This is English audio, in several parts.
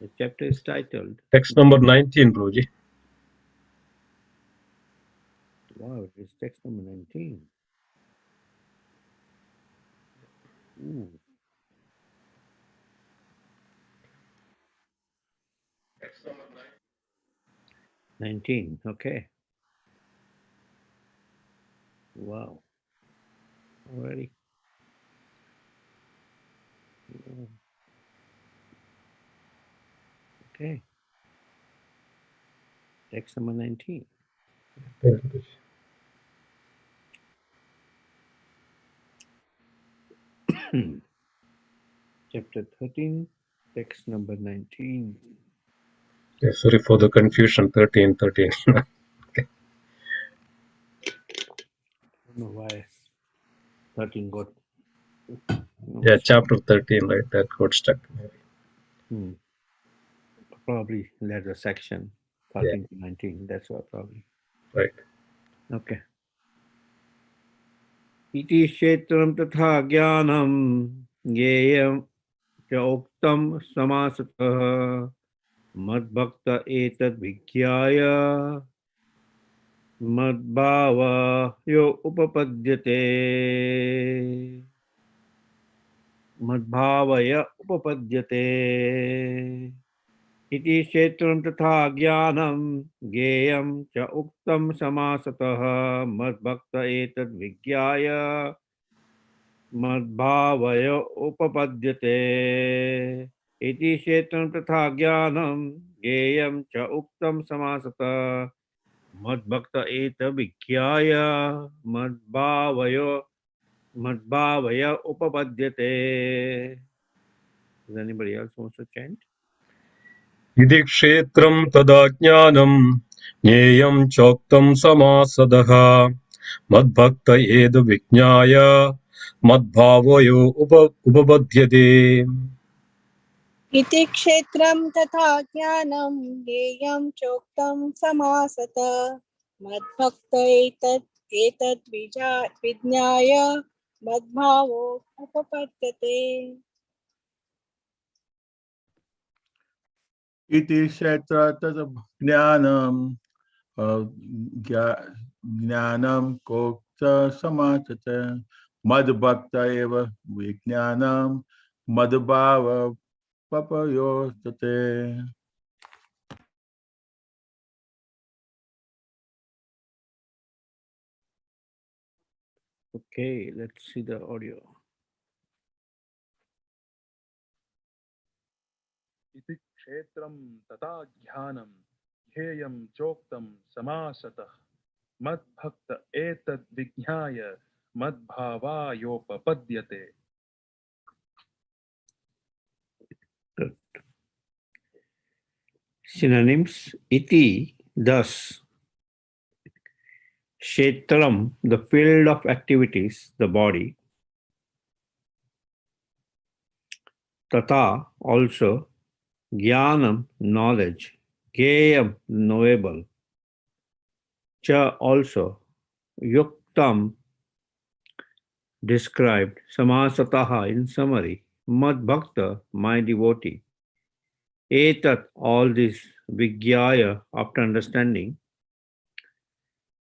The chapter is titled. Text number 19, Guruji. Wow, it is text number 19. Ooh. Text number 19, okay. Wow. Already. Wow. Okay. Text number 19. Chapter 13, text number 19. Yeah, sorry for the confusion. 13. I don't know why 13 got. Yeah, chapter 13, right? That got stuck. Probably later section 13 to 19. That's what probably. Right. Okay. Iti kshetram tatha jnanam gyeyam cha uktam samasatah madbhakta etad vikyaya madbhava yo upapadyate madbhavaya upapadyate iti kshetram tatha jnanam gyeyam cha uktam samasatah madbhakta etad vikyaya madbhavaya upapadyate iti kshetram tatha jnanam gyeyam cha uktam samasata madbhakta eta vikyaya madbhavaya upapadyate. Does anybody else want to chant? Idi kshetram tada jnanam jneyam choktam samasadaha madbhakta ed vijnaya madbhavoyo upapadyate. इति क्षेत्रं तथा ज्ञानं ज्ञेयं चोक्तं समासत मद्भक्त एतद् विज्ञाय मद्भावो उपपद्यते. Iti kshetra tata jnanam jnanam kokta samachata madbhakta eva vijnanam madbhava papayostate. Okay, let's see the audio. इति क्षेत्रं तथा ज्ञानं ध्येयं चोक्तं समासतः मद्भक्त एतद् विज्ञाय मद्भावायोपपद्यते. Good. Synonyms: iti, thus; kshetram, the field of activities, the body; tata, also; jnanam, knowledge; gyeyam, knowable; cha, also; yuktam, described; samasataha, in summary; madbhakta, my devotee; etat, all this; vigyaya, after understanding;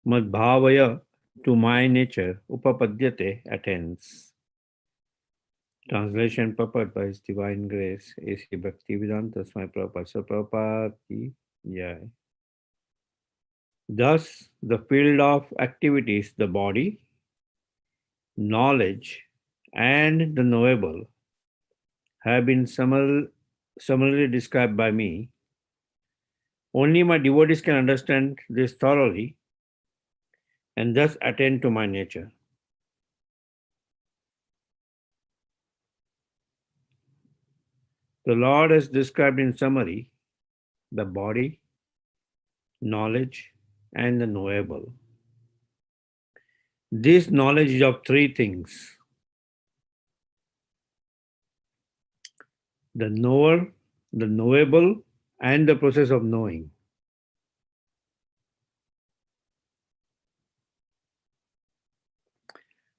madbhavaya, to my nature; upapadyate, attains. Translation purport by His Divine Grace, A.C. Bhaktivedanta Swami Prabhupada. So Prabhupada ki jai. Thus, the field of activities, the body, knowledge, and the knowable have been summarily described by me. Only my devotees can understand this thoroughly and thus attain to my nature. The Lord has described in summary the body, knowledge, and the knowable. This knowledge is of three things: the knower, the knowable, and the process of knowing.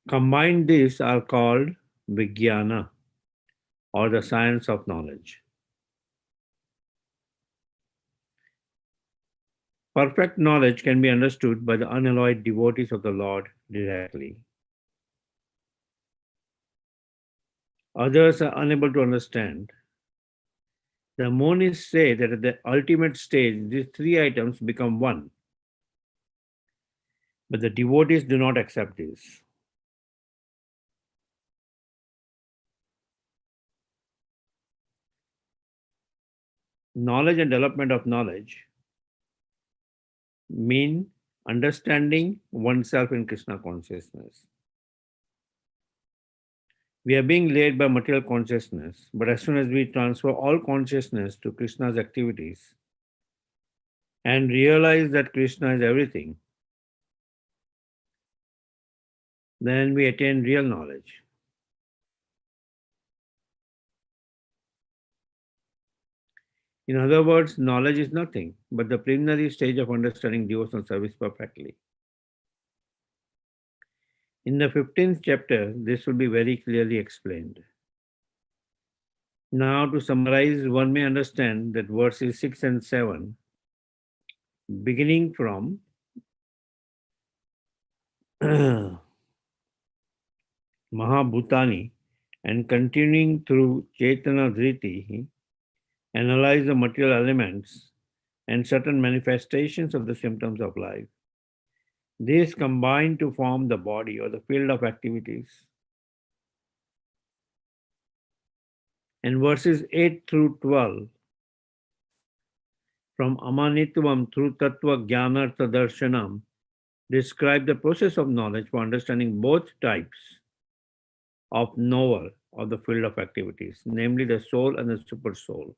Combined, these are called Vijnana, or the science of knowledge. perfect knowledge can be understood by the unalloyed devotees of the Lord directly. Others are unable to understand. The monists say that at the ultimate stage, these three items become one. But the devotees do not accept this. Knowledge and development of knowledge mean understanding oneself in Krishna consciousness. We are being led by material consciousness, but as soon as we transfer all consciousness to Krishna's activities and realize that Krishna is everything, then we attain real knowledge. In other words, knowledge is nothing but the preliminary stage of understanding devotional service perfectly. In the 15th chapter, this will be very clearly explained. Now, to summarize, one may understand that verses 6 and 7, beginning from Mahabhutani and continuing through Chaitanya Dhriti, analyze the material elements and certain manifestations of the symptoms of life. These combine to form the body or the field of activities. And verses 8 through 12, from Amanitvam through Tattva Jnanartha Darshanam, describe the process of knowledge for understanding both types of knower of the field of activities, namely the soul and the super soul.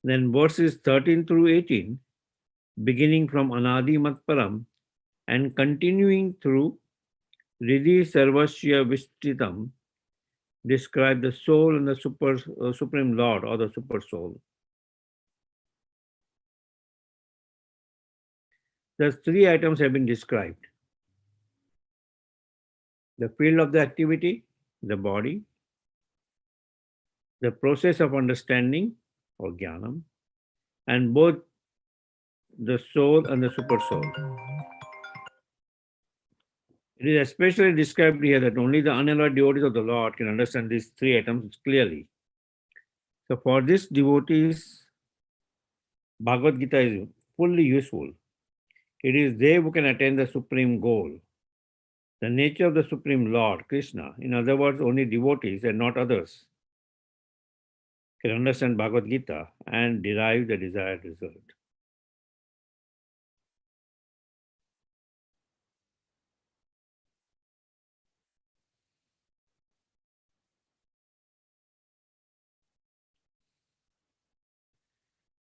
Then verses 13 through 18, beginning from Anadi Matparam and continuing through Riddhi Sarvasya Vistitam, describe the soul and the Supreme Lord or the super soul. Thus, three items have been described: the field of the activity, the body, the process of understanding or jnanam, and both the soul and the super soul. It is especially described here that only the unalloyed devotees of the Lord can understand these three items clearly. So for this devotees, Bhagavad Gita is fully useful. It is they who can attain the supreme goal, the nature of the Supreme Lord, Krishna. In other words, only devotees and not others can understand Bhagavad Gita and derive the desired result.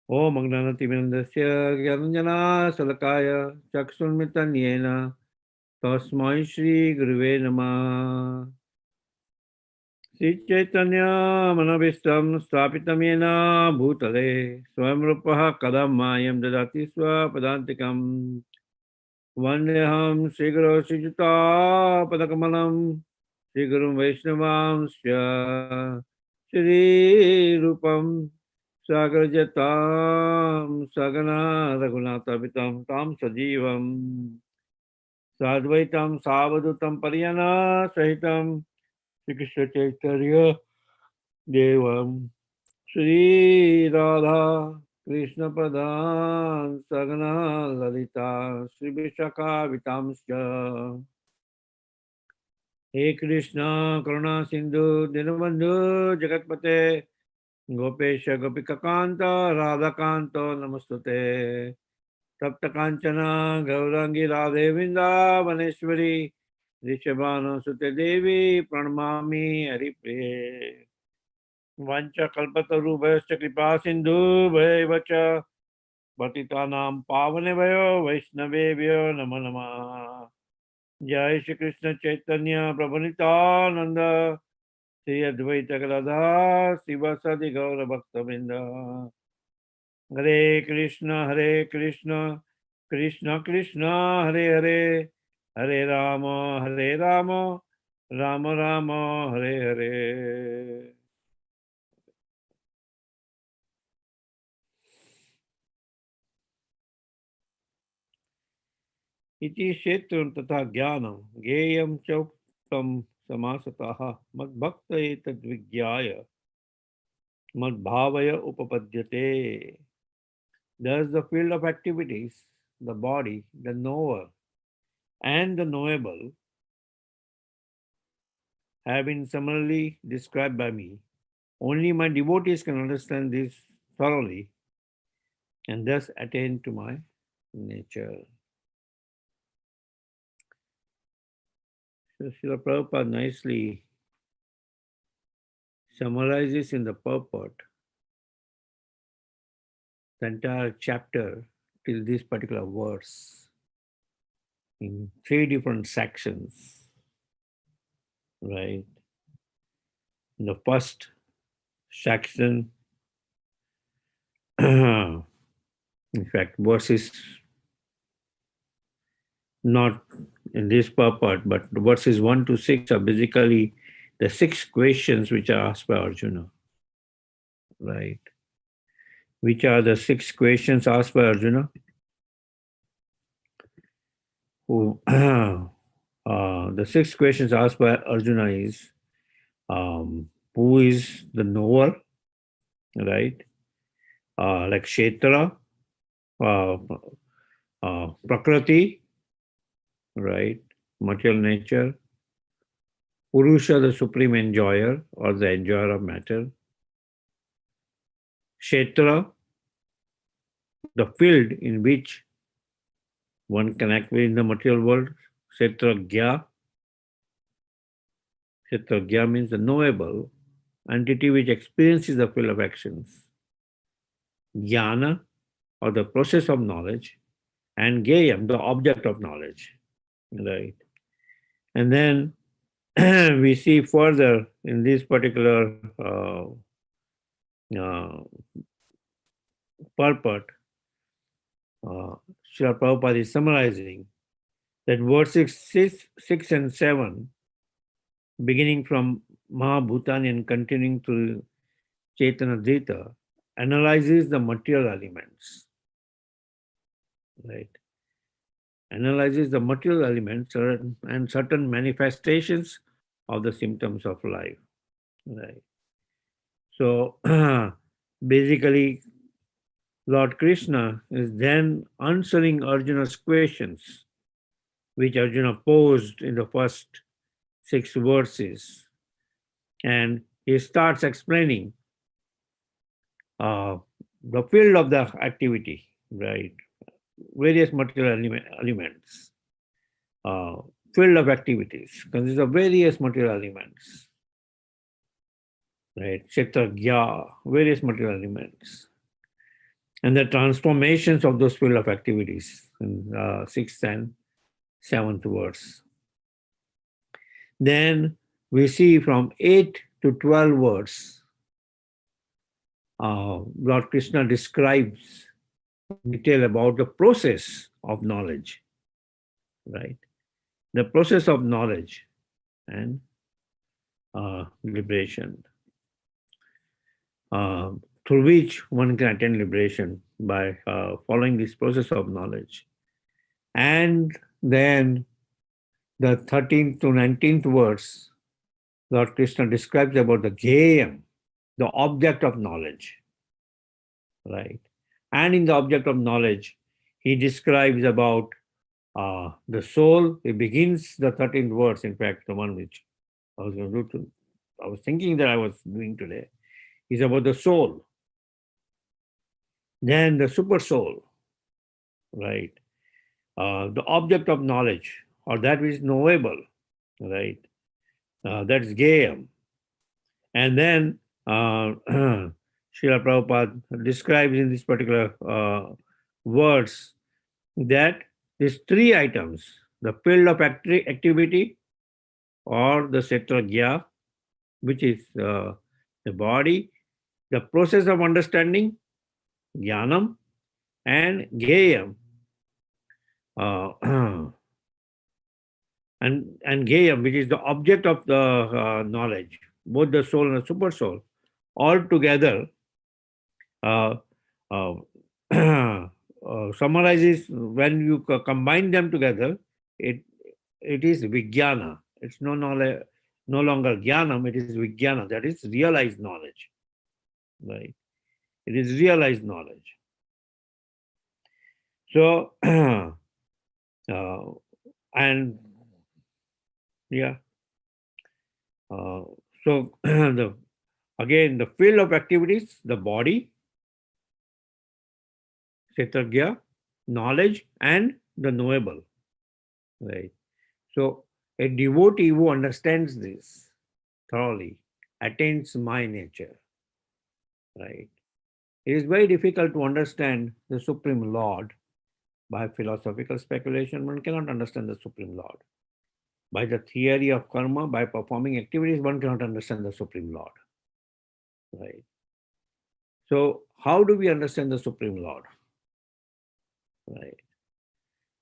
Om Agnanatimirandasya Gyananjana Salakaya Chakshunmitan Yena Tasmai Shri Guruve Namah. Sri Chaitanya Manabhishtam Stapitam Yena Bhutale Swam Rupaha Kadam Mayam Dadati Swa Padantikam Vandeham Sri Guru Sri Juta Padakamalam Sri Guru Vaishnavam Shri Rupam Sagrajatam Sagana Raghunathapitam Tam Sajivam Sadvaitam Savadutam Pariyana Sahitam Shri Krishna Chaitanya Devam Shri Radha Krishna Pradan Sagana Lalita Shri Vishaka Vitamscha. He Krishna Karuna Sindhu Dinabandhu Jagatpate Gopesha Gopikakanta Radhakanto Namastute Tapta Kanchana Gaurangi Radhe Vrindavaneshwari Rishabhano Sute Devi Pranamami Haripriye Vancha Kalpataru Vaisya Kripa Sindhu Vacha Patitanam Pavane Vayo Vaishnavebhyo Namo Namah. Jai Shri Krishna Chaitanya Prabhu Nityananda Sri Advaita Gadadhar Sivasadi Gaura Bhakta Vrinda. Hare Krishna Krishna Krishna Hare Hare Hare Rama Rama Rama Hare Hare. Iti Shetram Tata Gyanam Geyam Choktam Samasataha Madbhakta Etad Vigyaya Madbhavaya Upapadyate. Thus, the field of activities, the body, the knower, and the knowable have been summarily described by me. Only my devotees can understand this thoroughly and thus attain to my nature. So Srila Prabhupada nicely summarizes in the purport the entire chapter till this particular verse in 3 different sections, right? In the first section, in fact, verses not in this purport, but verses 1 to 6 are basically the 6 questions which are asked by Arjuna, right? Which are the 6 questions asked by Arjuna? Who, the 6 questions asked by Arjuna is, who is the knower, right? Like Kshetra, Prakriti, right? Material nature. Purusha, the supreme enjoyer or the enjoyer of matter. Kshetra, the field in which one can act in the material world. Kshetra Gya. Kshetra Gya means the knowable entity which experiences the field of actions. Jnana, or the process of knowledge, and Geyam, the object of knowledge, right? And then we see further in this particular purport, Srila Prabhupada is summarizing that verses 6 and 7, beginning from Mahabhutani and continuing to Chaitanya Dita, analyzes the material elements, right? Analyzes the material elements and certain manifestations of the symptoms of life, right? So basically, Lord Krishna is then answering Arjuna's questions, which Arjuna posed in the first 6 verses. And he starts explaining the field of the activity, right? Various material elements, field of activities consists of various material elements, right? Kshetra Gya, various material elements. And the transformations of those field of activities in 6th and 7th verse. Then we see from 8 to 12 verse, Lord Krishna describes detail about the process of knowledge, right? The process of knowledge and liberation, through which one can attain liberation by following this process of knowledge. And then the 13th to 19th verse, Lord Krishna describes about the Ghyana, the object of knowledge, right? And in the object of knowledge, he describes about the soul. He begins the 13th verse, in fact, the one which I was going to do, I was thinking that I was doing today, is about the soul. Then the super soul, right? The object of knowledge, or that which is knowable, right? That's Ghyana. And then Srila Prabhupada describes in this particular words that these 3 items, the field of activity or the Kshetra Gya, which is the body, the process of understanding, Jnanam, and Geyam, and Geyam, which is the object of the knowledge, both the soul and the super soul, all together summarizes, when you combine them together, it is Vikyana. It's no longer Jnanam, it is Vikyana. That is realized knowledge. Right? It is realized knowledge. So, and yeah. So again, the field of activities, the body, Kshetragya, knowledge, and the knowable. Right. So a devotee who understands this thoroughly attains my nature. Right. It is very difficult to understand the Supreme Lord by philosophical speculation. One cannot understand the Supreme Lord. By the theory of karma, by performing activities, one cannot understand the Supreme Lord. Right. So how do we understand the Supreme Lord? Right.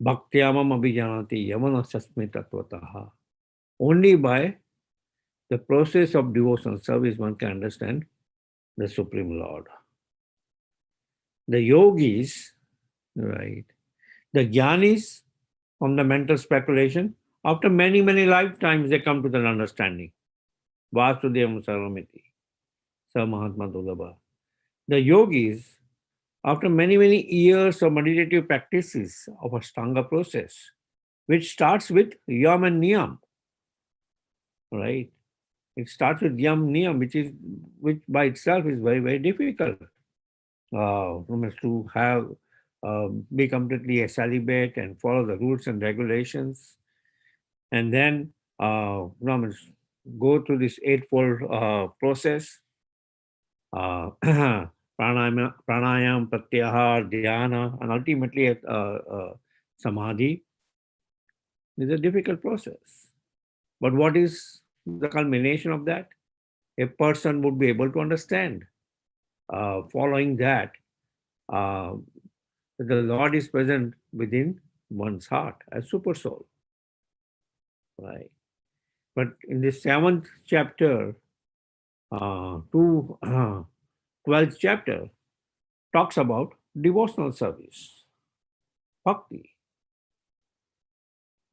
Bhaktyamam abhijanati yamana sasmi tattvataha. Only by the process of devotional service one can understand the Supreme Lord. The yogis, right, the jnanis from the mental speculation, after many, many lifetimes they come to that understanding. Vasudevam Sarvamiti, Sa Mahatma Dulabha. The yogis, after many, many years of meditative practices of Ashtanga process, which starts with Yam and Niyam, right? It starts with Yam Niyam, which by itself is very, very difficult. One has to have be completely a celibate and follow the rules and regulations, and then one must go through this eightfold process: pranayam, pratyahar, dhyana, and ultimately samadhi. It's a difficult process. But what is the culmination of that? A person would be able to understand, following that, the Lord is present within one's heart as super soul. Right. But in the 7th chapter to 12th chapter talks about devotional service, bhakti.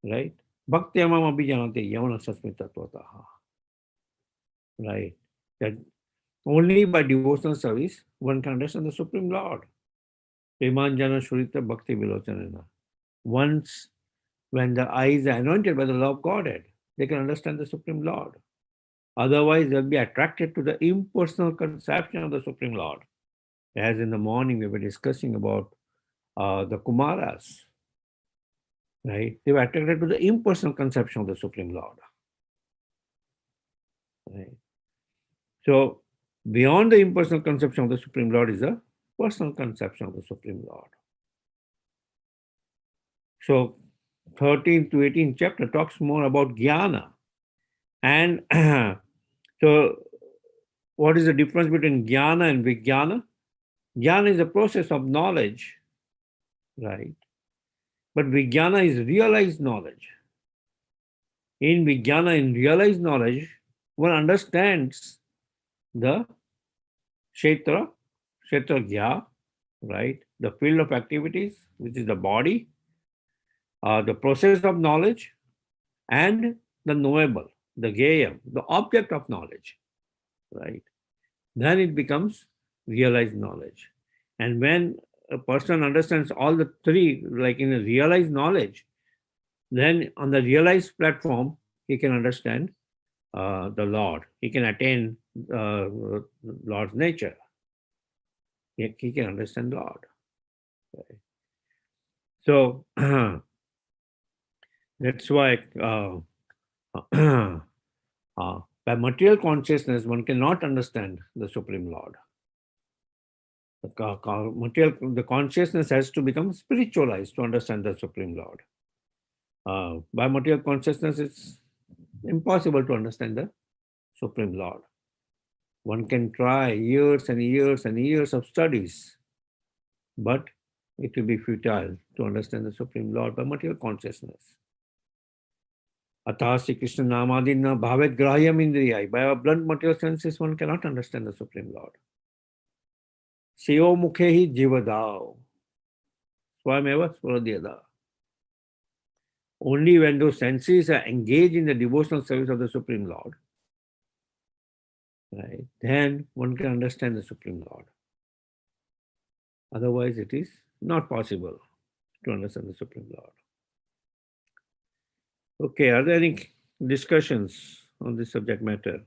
Right? Bhakti amam abhijanati yavana sasmi tattvataha. Right. That only by devotional service one can understand the Supreme Lord. Premanjana Shurita Bhakti Vilochanana. Once when the eyes are anointed by the love of Godhead, they can understand the Supreme Lord. Otherwise, they'll be attracted to the impersonal conception of the Supreme Lord. As in the morning, we were discussing about the Kumaras, right? They were attracted to the impersonal conception of the Supreme Lord. Right? So, beyond the impersonal conception of the Supreme Lord is a personal conception of the Supreme Lord. So, 13th to 18th chapter talks more about Ghyana. And so, what is the difference between Ghyana and Vikyana? Jnana is a process of knowledge, right? But Vikyana is realized knowledge. In Vikyana, in realized knowledge, one understands the Kshetragya, right? The field of activities, which is the body, the process of knowledge, and the knowable, the Ghyayam, the object of knowledge, right? Then it becomes realized knowledge. And when a person understands all the three, like in a realized knowledge, then on the realized platform, he can understand the Lord. He can attain Lord's nature. He can understand Lord. Right? So that's why by material consciousness, one cannot understand the Supreme Lord. The consciousness has to become spiritualized to understand the Supreme Lord. By material consciousness, it's impossible to understand the Supreme Lord. One can try years and years and years of studies, but it will be futile to understand the Supreme Lord by material consciousness. Atha Sri Krishna Namadina Bhavet Grahyam Indriyai. By our blunt material senses, one cannot understand the Supreme Lord. Seo Mukhehi Jivadao. Swameva Swaradhyada. Only when those senses are engaged in the devotional service of the Supreme Lord, right, then one can understand the Supreme Lord. Otherwise, it is not possible to understand the Supreme Lord. Okay, are there any discussions on this subject matter?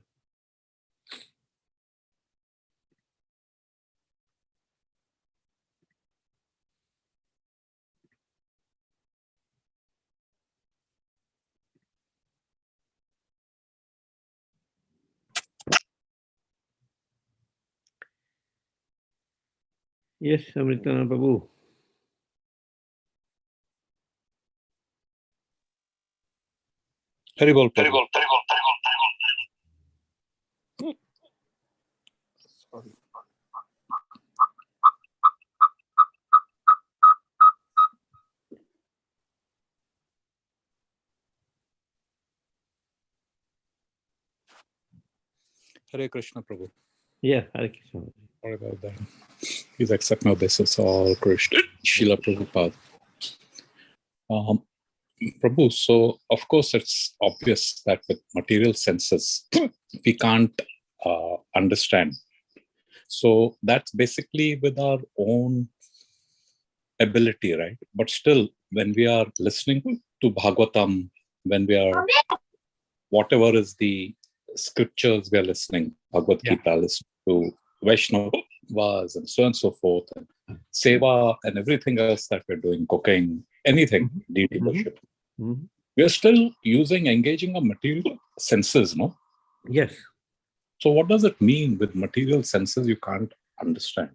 Yes, Amritana Prabhu. Very well, Prabhu. Hare Krishna, Prabhu. Yeah, Hare Krishna. Sorry about that. Please accept my obeisance, all Krishna. Srila Prabhupada. Prabhu, so of course it's obvious that with material senses, we can't understand. So that's basically with our own ability, right? But still, when we are listening to Bhagavatam, when we are, whatever is the scriptures we are listening, Bhagavad Gita, listening to Vaishnavas and so on and so forth, and Seva and everything else that we're doing, cooking, anything, deity worship. We are still engaging our material senses, no? Yes. So what does it mean with material senses you can't understand?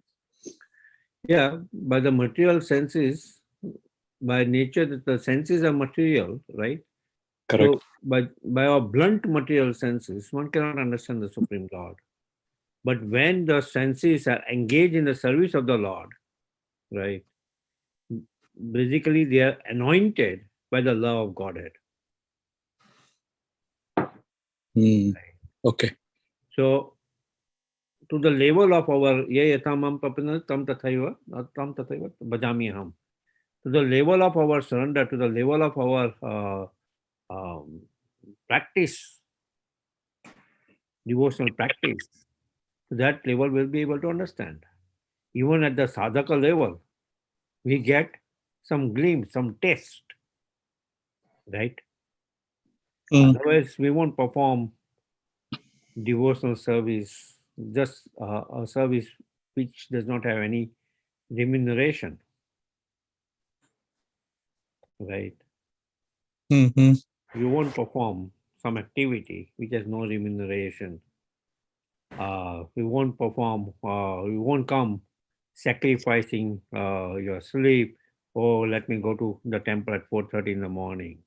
Yeah, by the material senses, by nature, the senses are material, right? Correct. So by our blunt material senses, one cannot understand the Supreme Lord. But when the senses are engaged in the service of the Lord, right, basically they are anointed by the love of Godhead. Okay. So to the level of our ye yatamam papana tam tathaiva bhajami aham. To the level of our surrender, to the level of our practice, devotional practice, to that level we'll be able to understand. Even at the sadhaka level, we get some glimpse, some taste, right? Otherwise, we won't perform devotional service, just a service which does not have any remuneration, right? You won't perform some activity which has no remuneration. We won't perform, we won't come sacrificing your sleep. Oh, let me go to the temple at 4:30 in the morning,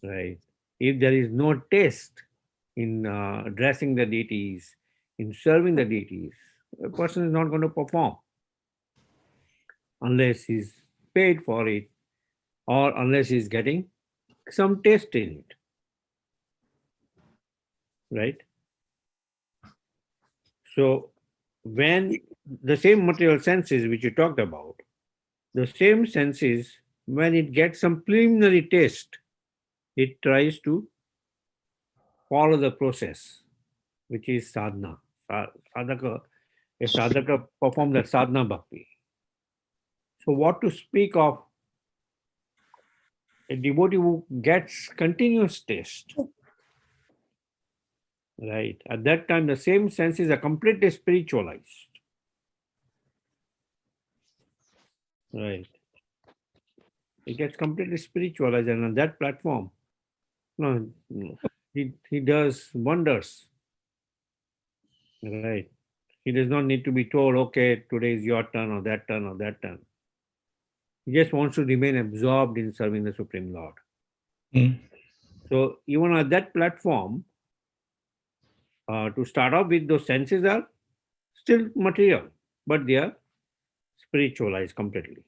right? If there is no taste in addressing the deities, in serving the deities, a person is not going to perform unless he's paid for it or unless he's getting some taste in it, right? So when the same material senses which you talked about, the same senses, when it gets some preliminary taste, it tries to follow the process, which is sadhana. Sadhaka, a sadhaka performs that sadhana bhakti. So what to speak of a devotee who gets continuous taste, right? At that time, the same senses are completely spiritualized, right? It gets completely spiritualized, and on that platform, no, he does wonders, right? He does not need to be told, okay, today is your turn or that turn or that turn. He just wants to remain absorbed in serving the Supreme Lord. So even at that platform, to start off with, those senses are still material, but they are spiritualized completely.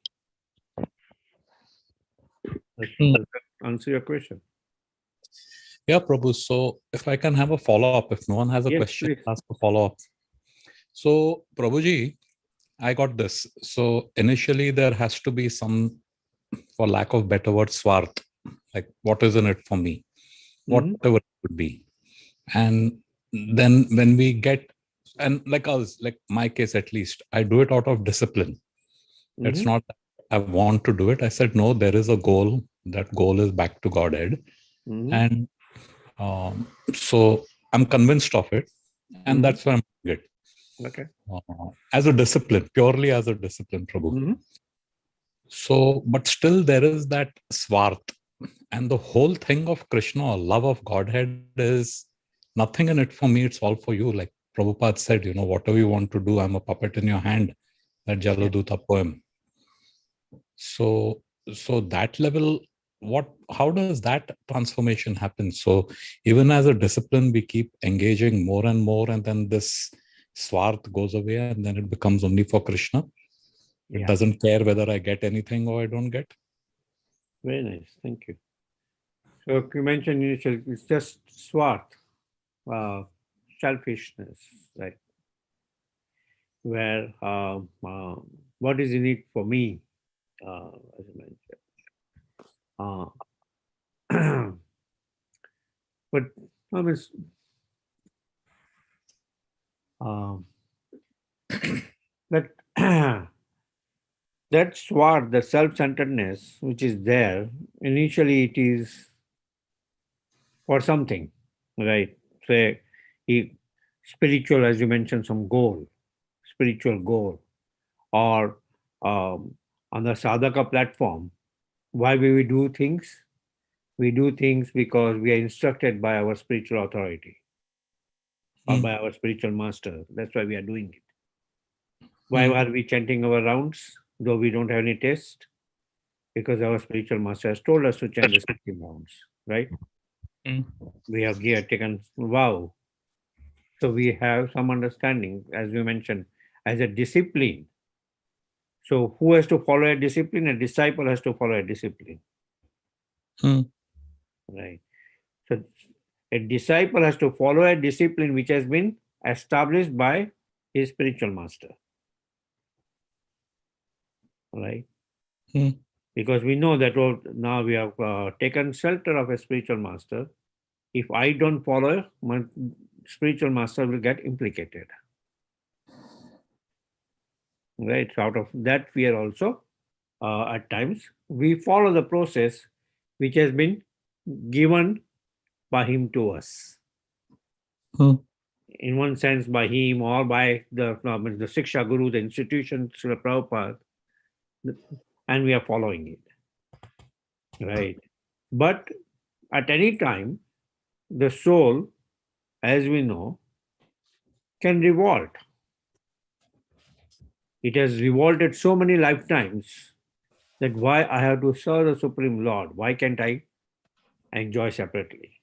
Does that answer your question? Yeah, Prabhu. So if I can have a follow-up, if no one has a Yes, question, please. ask a follow-up. So, Prabhuji, I got this. So initially there has to be some, for lack of better word, swarth. Like, what is in it for me? Whatever it would be. And then when we get, and like us, like my case at least, I do it out of discipline. It's not that I want to do it. I said, no, there is a goal. That goal is back to Godhead. And so I'm convinced of it. And that's why I'm doing it. Okay. As a discipline, purely as a discipline, Prabhu. So, but still there is that swarth. And the whole thing of Krishna, love of Godhead, is nothing in it for me. It's all for you. Like Prabhupada said, whatever you want to do, I'm a puppet in your hand. That Jaladuta poem. So that level, how does that transformation happen? So even as a discipline, we keep engaging more and more, and then this swarth goes away, and then it becomes only for Krishna. It doesn't care whether I get anything or I don't get. Very nice. Thank you. So you mentioned initially, it's just swarth, selfishness, right? Where what is in it for me, as I mentioned. But I mean, that that swarth, the self-centeredness which is there, initially it is for something, right? Say, spiritual, as you mentioned, some goal, spiritual goal, or on the sadhaka platform, why we do things? We do things because we are instructed by our spiritual authority or by our spiritual master. That's why we are doing it. Why are we chanting our rounds, though we don't have any taste? Because our spiritual master has told us to chant the 16 rounds, right? We have taken vow. So we have some understanding, as you mentioned, as a discipline. So who has to follow a discipline? A disciple has to follow a discipline. Right. So a disciple has to follow a discipline which has been established by his spiritual master. Right. Because we know that now we have taken shelter of a spiritual master. If I don't follow, my spiritual master will get implicated. Right. So out of that fear also, at times, we follow the process which has been given by him to us. In one sense, by him or by the Siksha Guru, the institution, Srila Prabhupada, and we are following it. Right. But at any time, the soul, as we know, can revolt. It has revolted so many lifetimes that why I have to serve the Supreme Lord? Why can't I enjoy separately?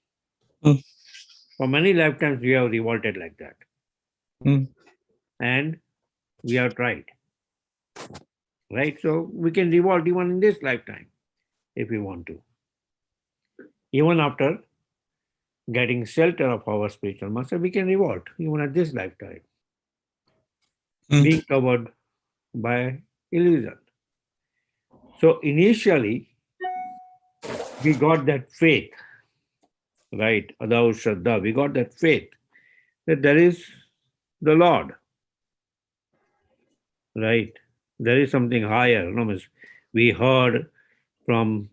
For many lifetimes, we have revolted like that. And we have tried. Right? So we can revolt even in this lifetime if we want to. Even after getting shelter of our spiritual master, we can revolt even at this lifetime. Being covered by illusion. So initially, we got that faith, right? Adau Shraddha, we got that faith that there is the Lord, right? There is something higher. We heard from,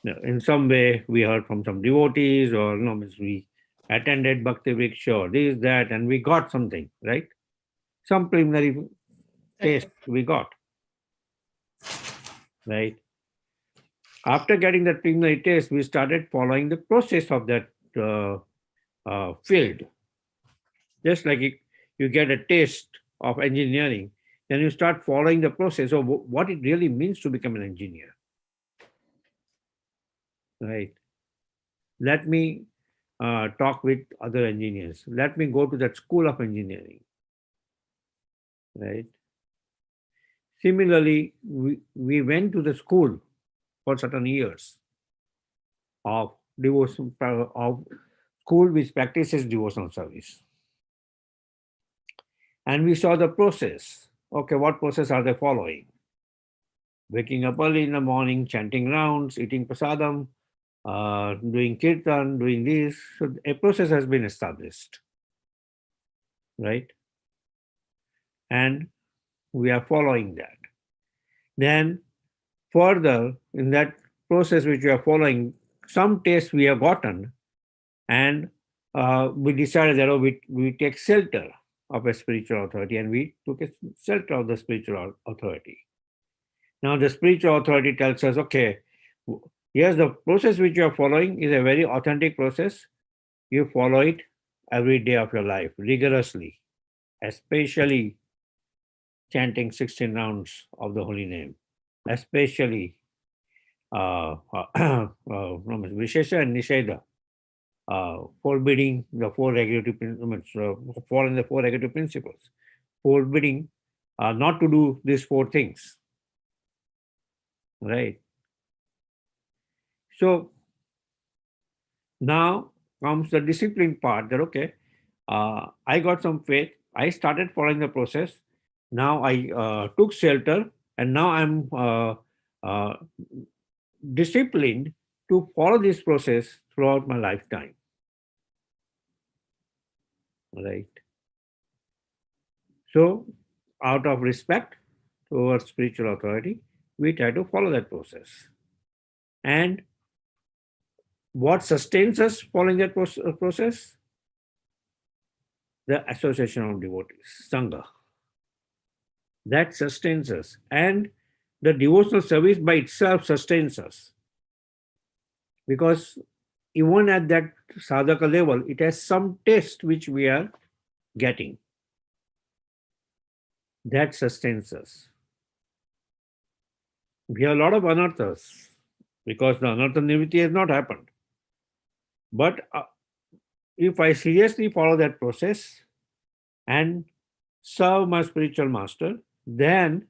in some way, we heard from some devotees, or we attended Bhakti Vriksha, or this, that, and we got something, right? Some preliminary taste we got, right? After getting that preliminary taste, we started following the process of that field. Just like you get a taste of engineering, then you start following the process of what it really means to become an engineer. Right. Let me talk with other engineers. Let me go to that school of engineering. Right. Similarly, we went to the school for certain years of devotion, of school which practices devotional service. And we saw the process. Okay, what process are they following? Waking up early in the morning, chanting rounds, eating prasadam, doing kirtan, doing this. So a process has been established, right? And we are following that. Then further in that process which we are following, some taste we have gotten, and we decided that we take shelter of a spiritual authority, and we took a shelter of the spiritual authority. Now the spiritual authority tells us, okay, yes, the process which you are following is a very authentic process. You follow it every day of your life rigorously, especially chanting 16 rounds of the holy name, especially Vishesha and Nisheda, forbidding the four regulative following the four regulative principles, forbidding not to do these four things, right? So now comes the discipline part that, okay, I got some faith, I started following the process, now I took shelter, and now I'm disciplined to follow this process throughout my lifetime, right? So out of respect towards spiritual authority, we try to follow that process. And what sustains us following that process? The association of devotees, Sangha. That sustains us. And the devotional service by itself sustains us. Because even at that sadhaka level, it has some taste which we are getting. That sustains us. We have a lot of anarthas because the anartha nivritti has not happened. But if I seriously follow that process and serve my spiritual master, then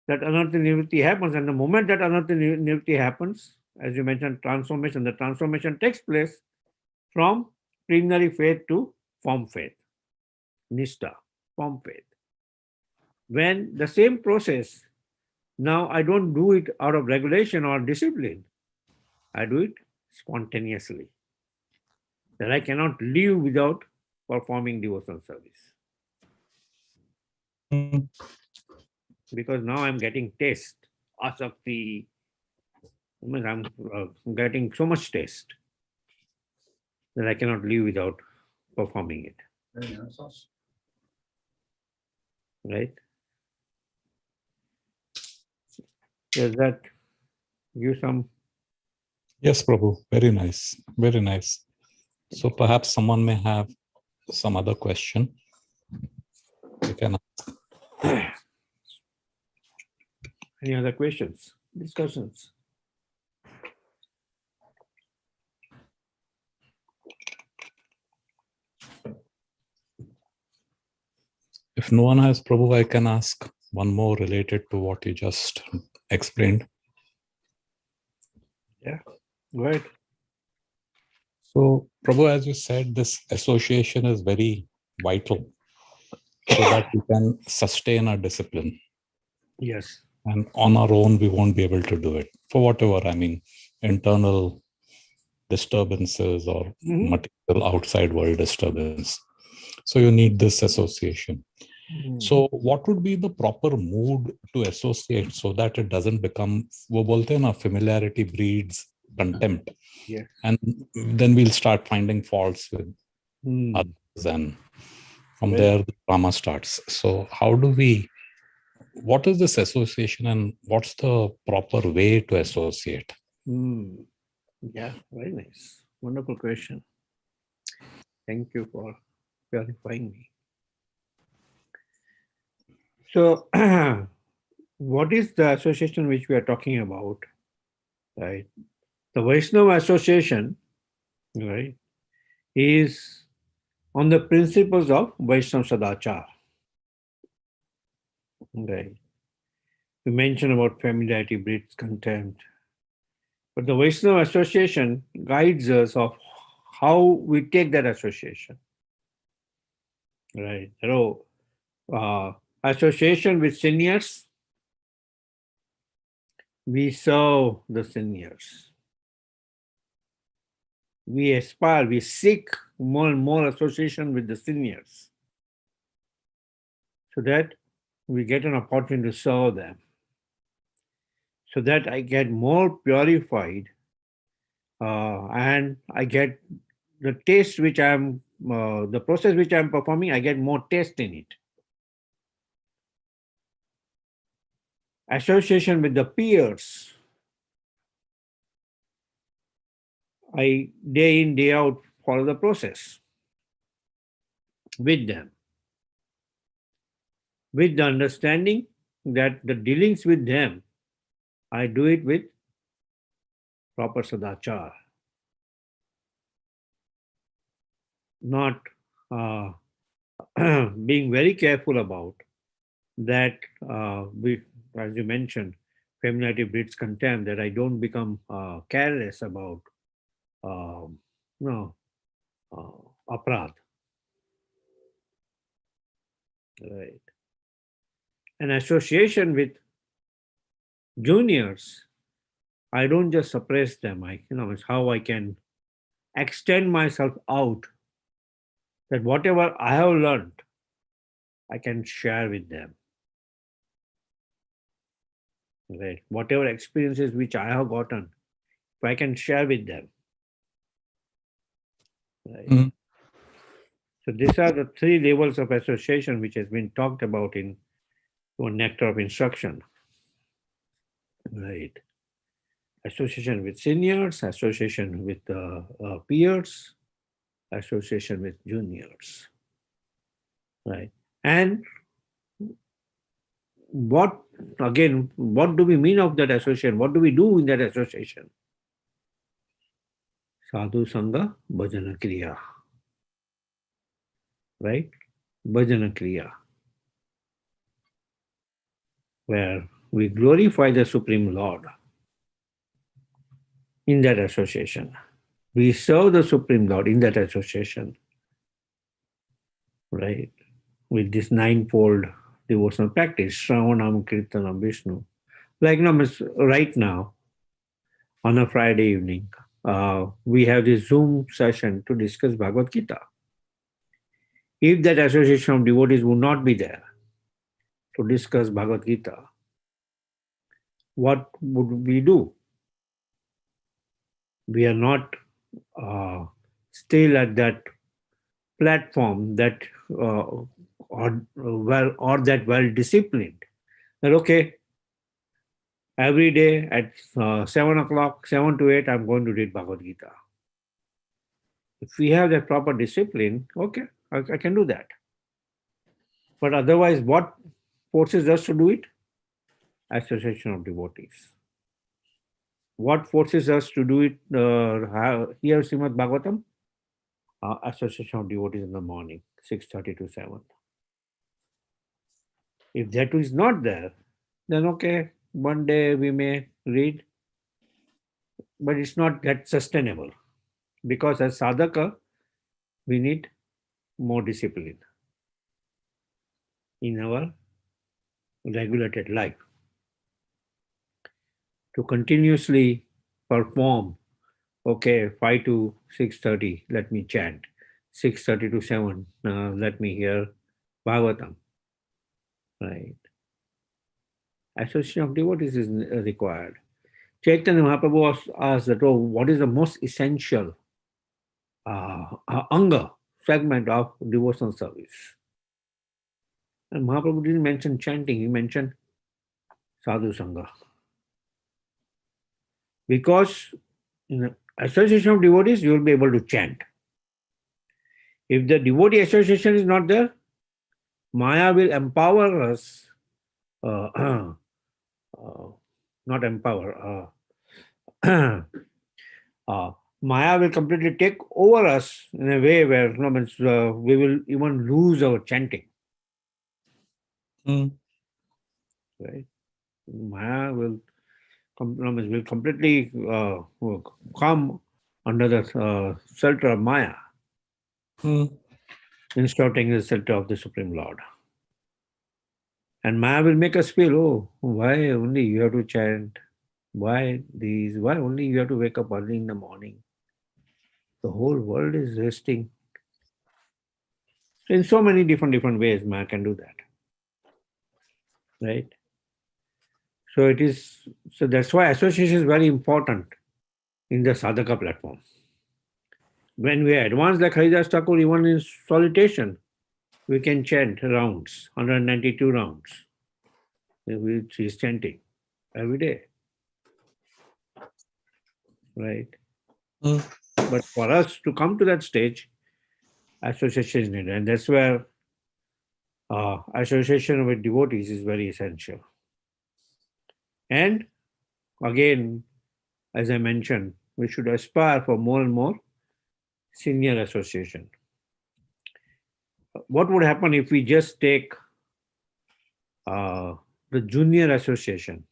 that anartha nivritti happens. And the moment that anartha nivritti happens, as you mentioned, transformation, the transformation takes place from preliminary faith to form faith, nishta, form faith. When the same process, now I don't do it out of regulation or discipline, I do it spontaneously. That I cannot live without performing devotional service. Because now I'm getting taste, asakti. I'm getting so much taste that I cannot live without performing it. Right? Does that give some? Yes, Prabhu. Very nice. Very nice. So perhaps someone may have some other question. You can ask. Any other questions, discussions? If no one has, Prabhu, I can ask one more related to what you just explained. Yeah, go ahead. So, Prabhu, as you said, this association is very vital so that we can sustain our discipline. Yes. And on our own, we won't be able to do it for whatever, internal disturbances or material outside world disturbance. So you need this association. So what would be the proper mood to associate so that it doesn't become, wo bolte hain na, familiarity breeds contempt. Yes. And then we'll start finding faults with others, and from there the drama starts. So what is this association and what's the proper way to associate? Yeah, very nice. Wonderful question. Thank you for clarifying me. So, what is the association which we are talking about? Right. The Vaishnava association, right, is on the principles of Vaishnava Sadachar. Right. We mentioned about familiarity breeds contempt. But the Vaishnava association guides us of how we take that association. Right. So, association with seniors, we serve the seniors. We aspire, we seek more and more association with the seniors so that we get an opportunity to serve them, so that I get more purified and I get the taste which I'm, the process which I'm performing, I get more taste in it. Association with the peers, I day in, day out follow the process with them, with the understanding that the dealings with them, I do it with proper sadachar, not being very careful about that. As you mentioned, femininity breeds contempt, that I don't become careless about no aparad. Right. An association with juniors, I don't just suppress them. It's how I can extend myself out, that whatever I have learned, I can share with them. Right. Whatever experiences which I have gotten, if I can share with them. Right. Mm. So these are the three levels of association which has been talked about in Nectar of Instruction. Right. Association with seniors, association with peers, association with juniors. Right. And what do we mean of that association? What do we do in that association? Sadhu Sangha Bhajana Kriya. Right? Bhajana Kriya. Where we glorify the Supreme Lord in that association. We serve the Supreme Lord in that association. Right? With this ninefold devotional practice, Shravanam, Kirtanam, Vishnu. Like right now, on a Friday evening, we have this Zoom session to discuss Bhagavad Gita. If that association of devotees would not be there to discuss Bhagavad Gita, what would we do? We are not still at that platform that that well disciplined. That okay, every day at 7 o'clock, 7 to 8, I'm going to read Bhagavad Gita. If we have that proper discipline, okay, I can do that. But otherwise, what forces us to do it? Association of devotees. What forces us to do it here, Srimad Bhagavatam? Association of devotees in the morning, 6:30 to 7. If that is not there, then okay, one day we may read, but it's not that sustainable. Because as sadhaka, we need more discipline in our regulated life to continuously perform. Okay, 5 to 6:30, let me chant. 6:30 to 7, let me hear Bhagavatam. Right. Association of devotees is required. Chaitanya Mahaprabhu asked that, oh, what is the most essential anga, segment of devotional service? And Mahaprabhu didn't mention chanting, he mentioned sadhu sangha. Because in the association of devotees, you will be able to chant. If the devotee association is not there, Maya will empower us, not empower, Maya will completely take over us in a way where we will even lose our chanting. Mm. Right? Maya will completely come under the shelter of Maya. Mm. instead of taking the shelter of the Supreme Lord. And Maya will make us feel, oh, why only you have to chant? Why these? Why only you have to wake up early in the morning? The whole world is resting. So in so many different ways, Maya can do that. Right? So it is, so that's why association is very important in the sadhaka platform. When we are advanced like Haridas Thakur, even in salutation, we can chant rounds, 192 rounds, which is chanting every day. Right? But for us to come to that stage, association is needed. And that's where association with devotees is very essential. And again, as I mentioned, we should aspire for more and more senior association. What would happen if we just take the junior association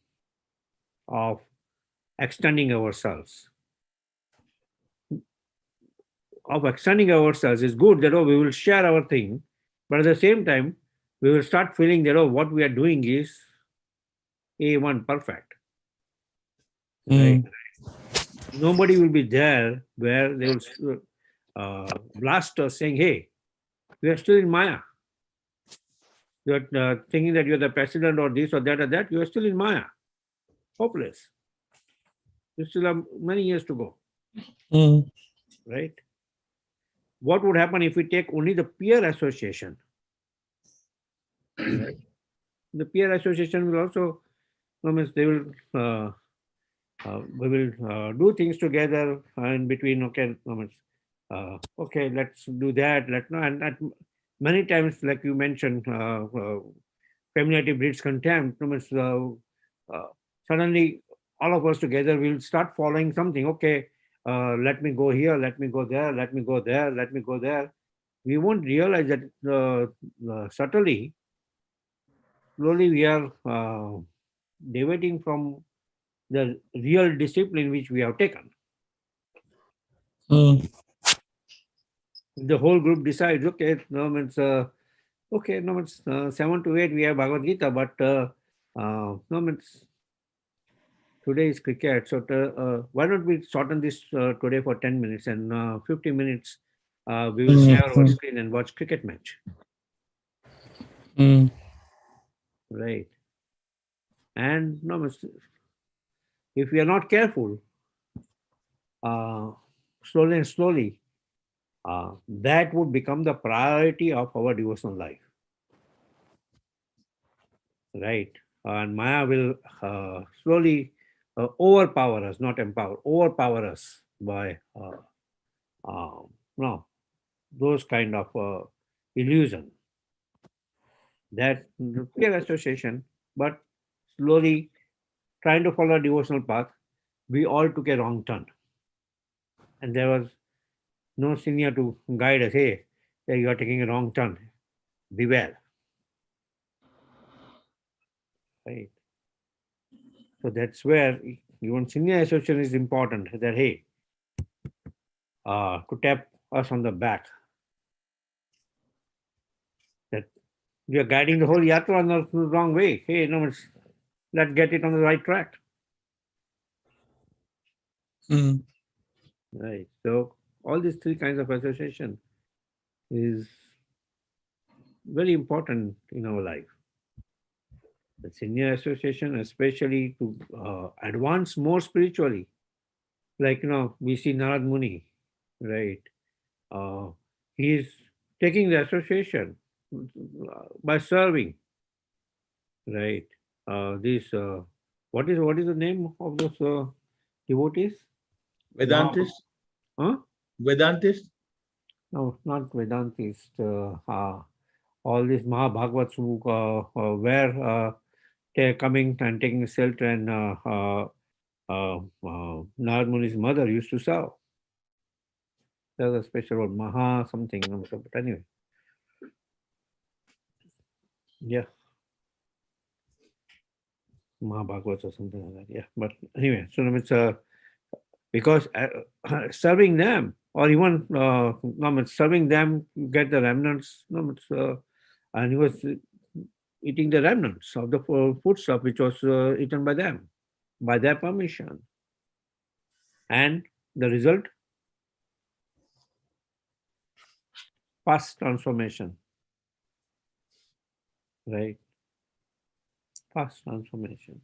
of extending ourselves? Of extending ourselves is good that, oh, we will share our thing, but at the same time, we will start feeling that, oh, what we are doing is A1 perfect. Right? Nobody will be there where they will blast us saying, hey, we are still in Maya. You are thinking that you are the president or this or that, you are still in Maya. Hopeless. You still have many years to go. Right? What would happen if we take only the peer association? Right? The peer association will also, they will, we will do things together in between. Okay, okay, let's do that. And many times, like you mentioned, familiarity breeds contempt. Suddenly, all of us together will start following something. Okay, let me go here, let me go there, let me go there, let me go there. We won't realize that subtly, slowly we are deviating from the real discipline which we have taken. The whole group decides, okay, okay, 7 to 8 we have Bhagavad Gita, but today is cricket, so why don't we shorten this today for 10 minutes and 50 minutes we will share our screen and watch cricket match. Right. And if we are not careful, slowly and slowly, that would become the priority of our devotional life. Right? And Maya will slowly overpower us, not empower, overpower us by those kind of illusion. That peer association, but slowly trying to follow a devotional path, we all took a wrong turn. And there was no senior to guide us. Hey, you are taking a wrong turn. Beware. Right. So that's where even senior association is important. That hey, to tap us on the back. That we are guiding the whole yatra on the wrong way. Hey, let's get it on the right track. Right. So all these three kinds of association is very important in our life. The senior association, especially to advance more spiritually, like we see Narad Muni, right? He is taking the association by serving, right? What is the name of those devotees? Vedantis? Huh? Vedantis? No, not Vedantist. All these Mahabhagavats who were coming and taking shelter, and Narad Muni's mother used to serve. There's a special word, Maha something, but anyway. Yeah. Mahabhagavats or something like that. Yeah. But anyway, so it's because serving them, or even serving them, get the remnants, and he was eating the remnants of the food stuff which was eaten by them, by their permission. And the result, fast transformation, right? Fast transformation.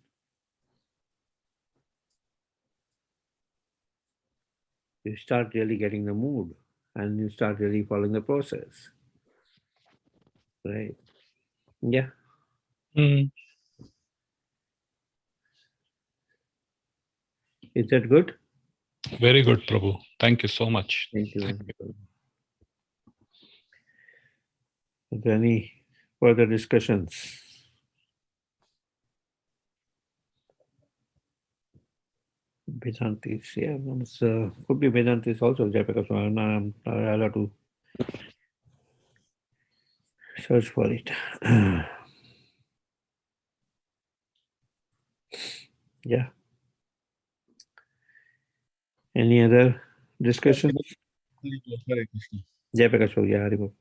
You start really getting the mood and you start really following the process, right? Yeah. Mm, Is that good? very good, Prabhu. Thank you so much. Thank you. Is there any further discussions? Vedantis, yeah, could be Vedantis also, because I'm allowed to search for it. Yeah. Any other discussions? Hare Krishna. Jai Prakash, yeah, Haribo.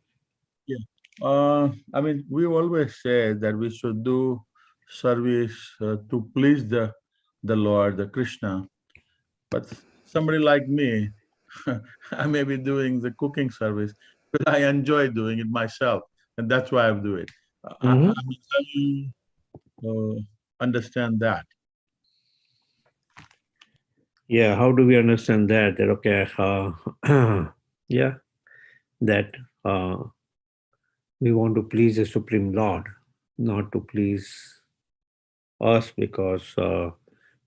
I mean, we always say that we should do service to please the Lord, the Krishna. But somebody like me, I may be doing the cooking service, but I enjoy doing it myself, and that's why I do it. I mean, how you understand that? Yeah, how do we understand that? That okay, yeah, that we want to please the Supreme Lord, not to please us because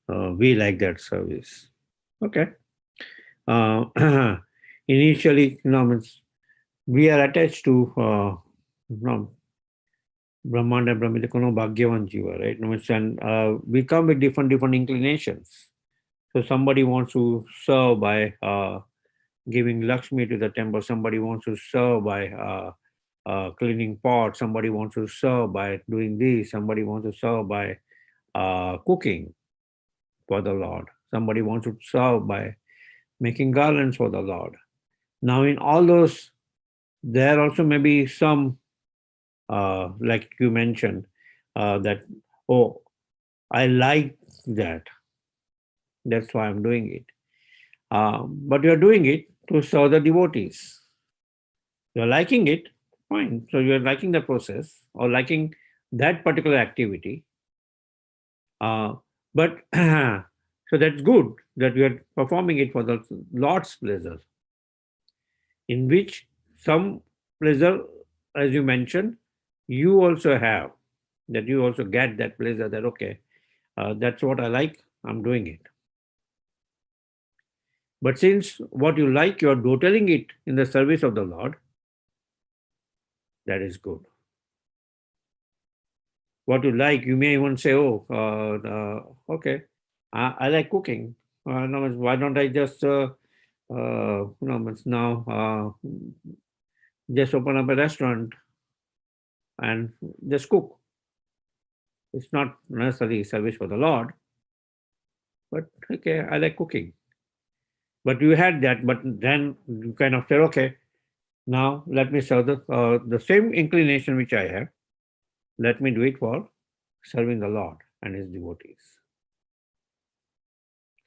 we like that service. Okay. Initially, we are attached to Brahmanda and Brahmita Kono Bhagyavan Jiva, right? And we come with different inclinations. So somebody wants to serve by giving Lakshmi to the temple. Somebody wants to serve by cleaning pots. Somebody wants to serve by doing this. Somebody wants to serve by cooking for the Lord. Somebody wants to serve by making garlands for the Lord. Now, in all those, there also may be some, like you mentioned, that, oh, I like that. That's why I'm doing it. But you're doing it to serve the devotees. You're liking it, fine. So you're liking the process or liking that particular activity. But so that's good that we are performing it for the Lord's pleasure, in which some pleasure, as you mentioned, you also have, that you also get that pleasure that, okay, that's what I like, I'm doing it. But since what you like, you're dotaling it in the service of the Lord, that is good. What you like, you may even say, oh, okay, I like cooking. No, why don't I just now just open up a restaurant and just cook? It's not necessarily service for the Lord, but okay, I like cooking. But you had that, but then you kind of said, okay, now let me serve the same inclination which I have. Let me do it for serving the Lord and His devotees.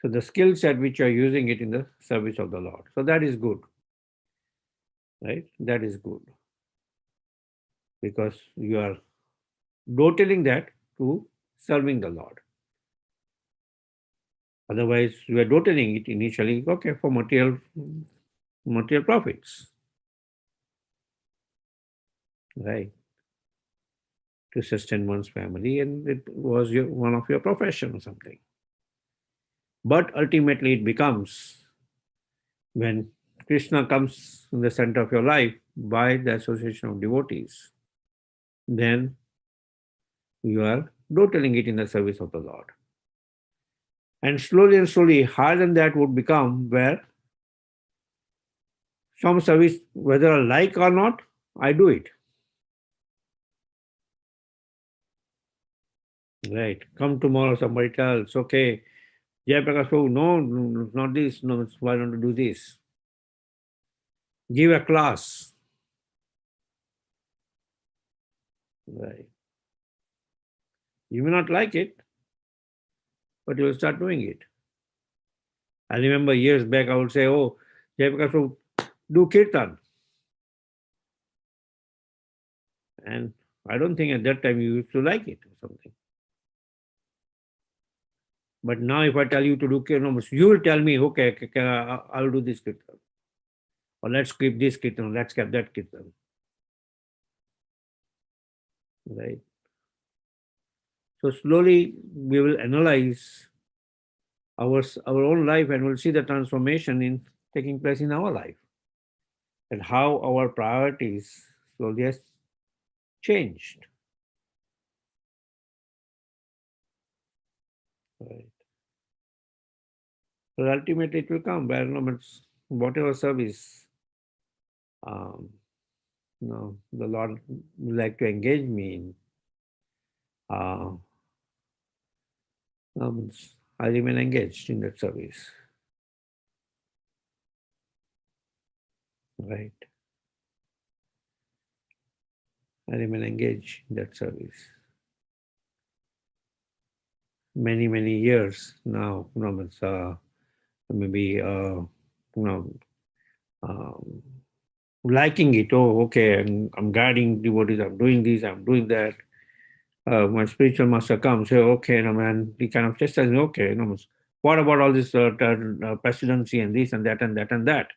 So the skill set which you are using it in the service of the Lord. So that is good, right? That is good. Because you are dotaling that to serving the Lord. Otherwise, you are dotaling it initially, okay, for material profits, right? To sustain one's family, and it was one of your profession or something. But ultimately, it becomes when Krishna comes in the center of your life by the association of devotees, then you are dotaling it in the service of the Lord. And slowly, higher than that would become where some service, whether I like or not, I do it. Right. Come tomorrow, somebody tells, okay, Jai Prakash, no, not this, no, why don't you do this? give a class. Right. You may not like it, but you will start doing it. I remember years back, I would say, oh, Jayapakash, so do kirtan. And I don't think at that time you used to like it or something. But now if I tell you to do kirtan, you will tell me, okay, I'll do this kirtan. Or let's skip this kirtan, let's skip that kirtan. Right? So slowly we will analyze our own life and we'll see the transformation in taking place in our life. And how our priorities slowly has changed. Right. So ultimately it will come where whatever service the Lord would like to engage me in. I remain engaged in that service. Right. I remain engaged in that service. Many, many years now, maybe liking it. Oh, okay, I'm guiding devotees, I'm doing this, I'm doing that. My spiritual master comes, say, okay, man, he kind of chastises me, okay, what about all this presidency and this and that and that and that?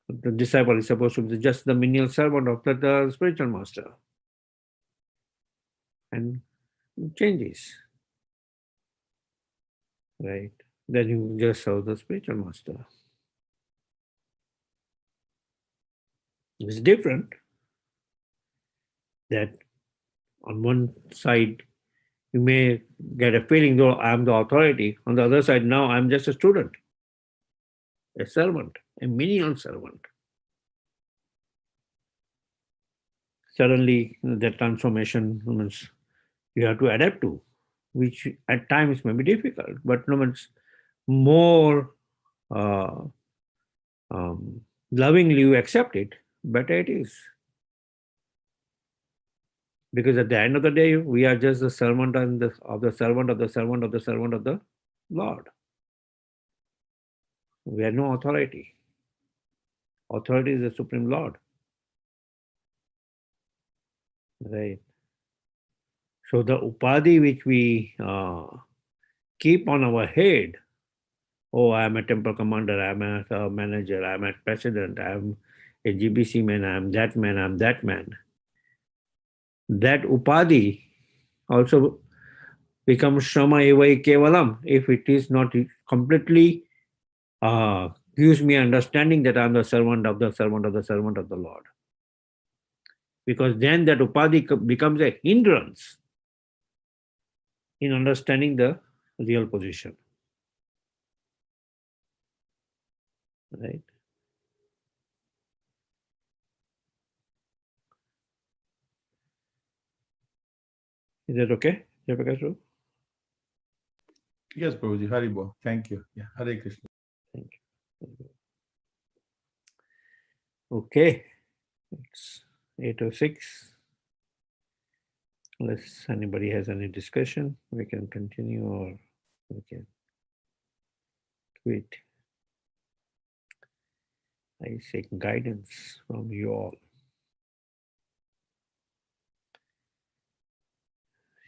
The disciple is supposed to be just the menial servant of the spiritual master. And it changes. Right? Then you just serve the spiritual master. It's different that on one side you may get a feeling, though I'm the authority. On the other side, now I'm just a student, a servant, a menial servant. Suddenly, that transformation means you have to adapt to, which at times may be difficult, but more lovingly you accept it, better it is. Because at the end of the day, we are just the servant of the servant of the servant of the servant of the Lord. We have no authority. Authority is the Supreme Lord. Right. So the upadhi which we keep on our head, oh, I'm a temple commander, I'm a manager, I'm a president, I'm a GBC man, I'm that man, I'm that man. That upadhi also becomes Shrama Evai Kevalam if it is not completely gives me understanding that I'm the servant of the servant of the servant of the Lord. Because then that upadhi becomes a hindrance in understanding the real position. Right? Is that okay? Jayapakash? Yes, Prabhuji, Haribo. Thank you. Yeah, Hare Krishna. Thank you. Okay. It's 8:06. Unless anybody has any discussion, we can continue or we can quit. I seek guidance from you all.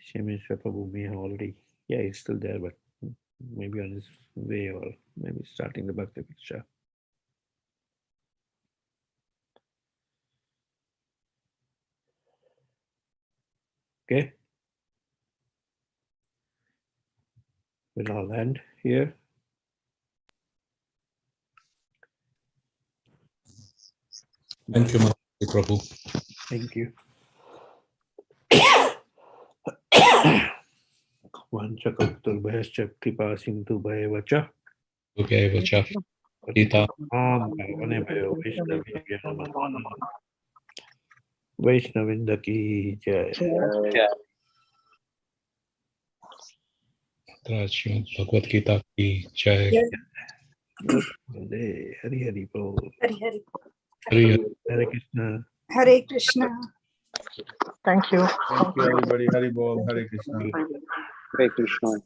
Shemeshwar Prabhu may have already, yeah, he's still there, but maybe on his way or maybe starting the Bhakti Picture. Okay. We'll all end here. Thank you, Prabhu. Thank you. Vanchakalptarubhyascha kripa sindhu bhayavacha. Okay, Vacha. Gita. Vaishnavinda ki jai. Bhagavad Gita ki jai. Hari Hari Bol. Hari Hari. Hare Krishna. Hare Krishna. Thank you. Thank you, everybody. Hari Bol, Hare Krishna. Hare Krishna.